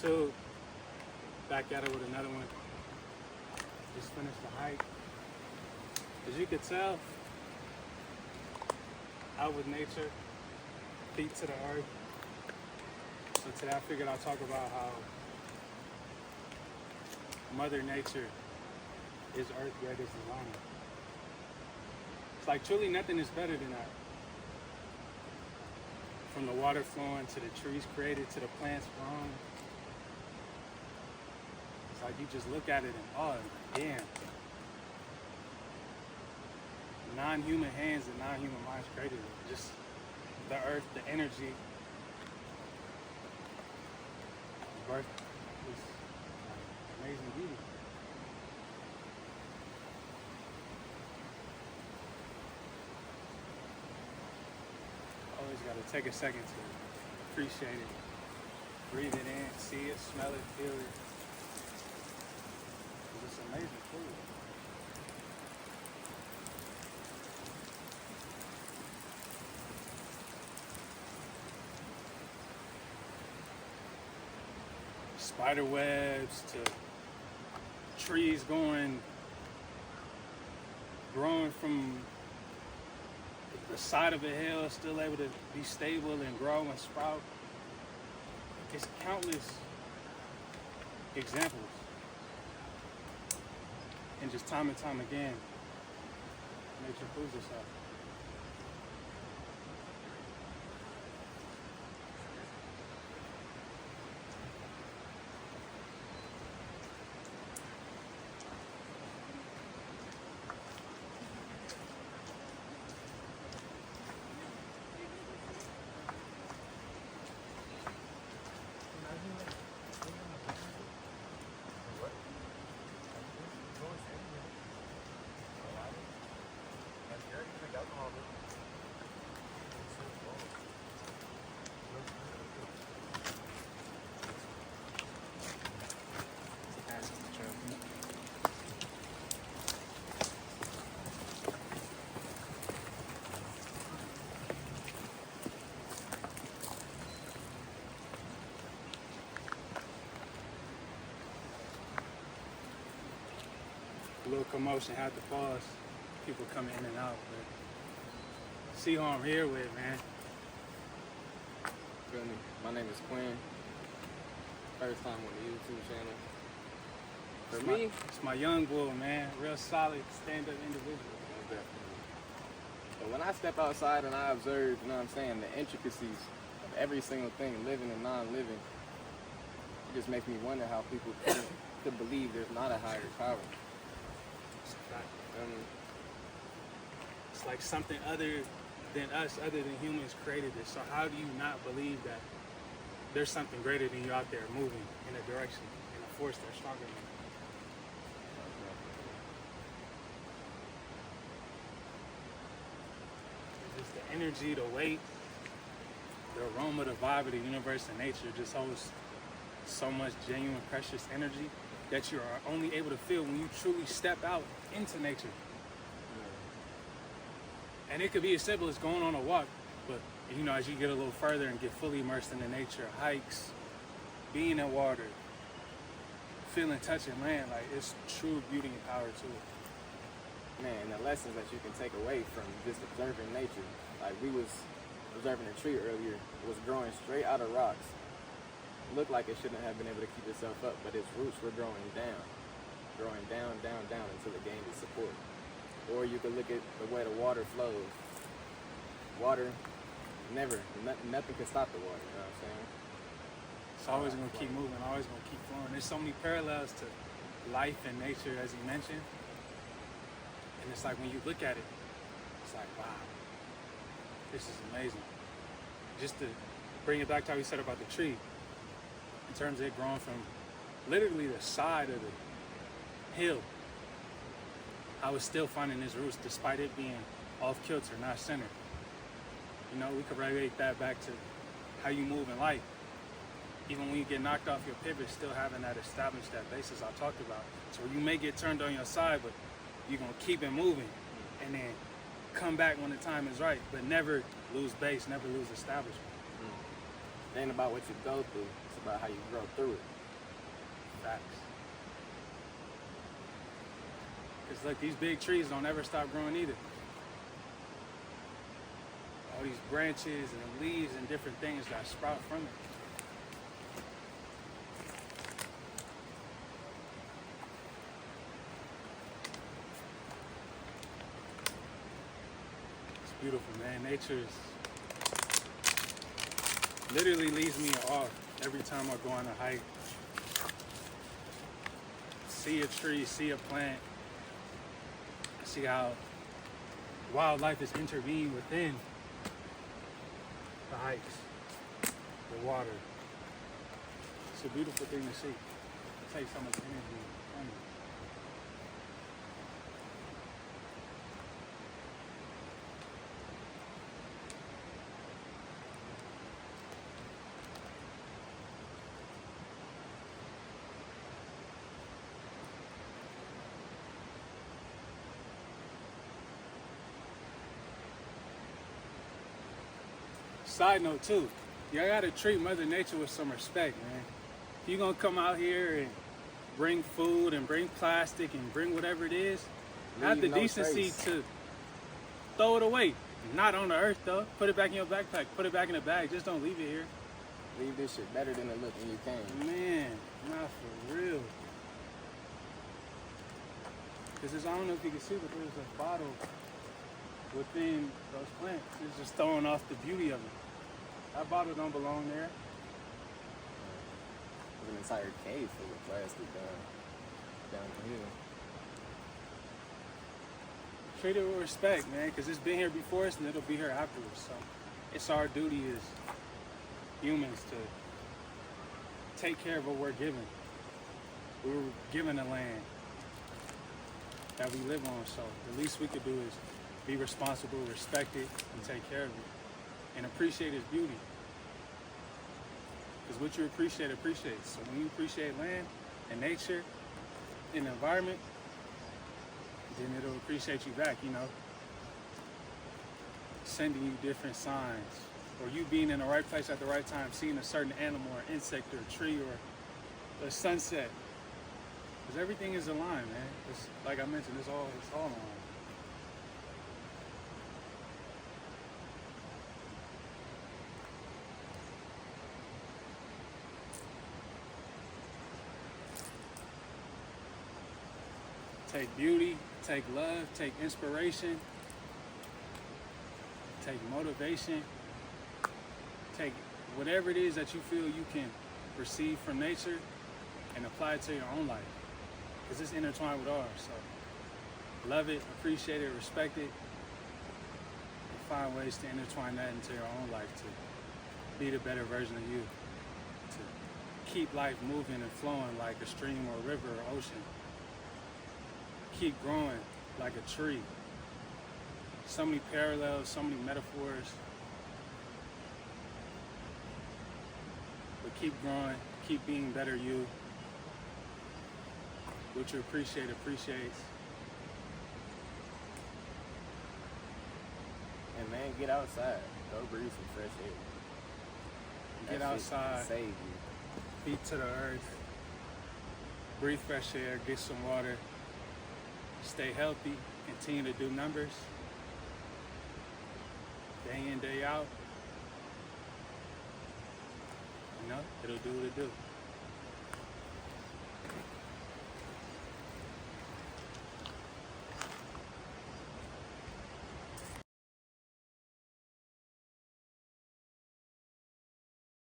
two. Back at it with another one. Just finished the hike. As you can tell, out with nature, feet to the earth. So today I figured I'll talk about how Mother Nature is Earth's greatest designer. It's like truly nothing is better than that. From the water flowing to the trees created to the plants growing. It's like you just look at it and oh, damn. Non-human hands and non-human minds created it. Just the earth, the energy, birth is amazing beauty. Always got to take a second to appreciate it. Breathe it in, see it, smell it, feel it. It's amazing food. Spider webs to trees growing from the side of a hill, still able to be stable and grow and sprout. It's countless examples. And just time and time again, nature proves itself. A little commotion, had to pause. People coming in and out, but see who I'm here with, man. Feel me? My name is Quinn. First time on the YouTube channel. For me, It's my young bull, man. Real solid, stand-up individual. most definitely. But when I step outside and I observe, you know what I'm saying, the intricacies of every single thing, living and non-living, it just makes me wonder how people could believe there's not a higher power. It's a fact. It's like something other than us, other than humans created this. So how do you not believe that there's something greater than you out there moving in a direction, in a force that's stronger than you? It's just the energy, the weight, the aroma, the vibe of the universe and nature just holds so much genuine, precious energy that you are only able to feel when you truly step out into nature. And it could be as simple as going on a walk, but you know, as you get a little further and get fully immersed in the nature, hikes, being in water, feeling, touching land, like it's true beauty and power to it. Man, the lessons that you can take away from just observing nature. Like we was observing a tree earlier, it was growing straight out of rocks. It looked like it shouldn't have been able to keep itself up, but its roots were growing down until it gained its support. Or you could look at the way the water flows. Water, nothing can stop the water, you know what I'm saying? It's always gonna keep moving, always gonna keep flowing. There's so many parallels to life and nature, as you mentioned. And it's like when you look at it, it's like, wow, this is amazing. Just to bring it back to how we said about the tree, in terms of it growing from literally the side of the hill, I was still finding its roots despite it being off kilter, not centered. You know, we could relate that back to how you move in life. Even when you get knocked off your pivot, still having that established, that basis I talked about. So you may get turned on your side, but you're gonna keep it moving and then come back when the time is right, but never lose base, never lose establishment. It ain't about what you go through. It's about how you grow through it. Facts. Because look, these big trees don't ever stop growing either. All these branches and leaves and different things that sprout from it. It's beautiful, man. Nature literally leaves me in awe every time I go on a hike. See a tree, see a plant, see how wildlife is intervened within the hikes, the water. It's a beautiful thing to see. It takes so much energy from it. Side note too, y'all gotta treat Mother Nature with some respect, man. If you're gonna come out here and bring food and bring plastic and bring whatever it is, have the Leave no decency trace. to throw it away. Not on the earth though. Put it back in your backpack. Put it back in the bag. Just don't leave it here. Leave this shit better than it looked when you came. Man, not for real. Because I don't know if you can see, but there's a bottle within those plants. It's just throwing off the beauty of it. That bottle don't belong there. There's an entire cave full of plastic down here. Treat it with respect, man, because it's been here before us and it'll be here afterwards. So it's our duty as humans to take care of what we're given. We were given a land that we live on, so the least we could do is be responsible, respect it, and take care of it, and appreciate its beauty. Because what you appreciate appreciates. So when you appreciate land and nature and the environment, then it'll appreciate you back, you know. Sending you different signs, or you being in the right place at the right time, seeing a certain animal or insect or tree or a sunset. Because everything is aligned, man. It's, like I mentioned, it's all aligned. Take beauty, take love, take inspiration, take motivation, take whatever it is that you feel you can receive from nature and apply it to your own life. Because it's intertwined with ours. So love it, appreciate it, respect it, and find ways to intertwine that into your own life to be the better version of you. To keep life moving and flowing like a stream or river or ocean. Keep growing like a tree. So many parallels, so many metaphors. But keep growing, keep being better you. What you appreciate appreciates. And man, get outside. Go breathe some fresh air. Get That shit outside. Save you. Feet to the earth. Breathe fresh air, get some water. Stay healthy, continue to do numbers, day in, day out. You know, it'll do what it do.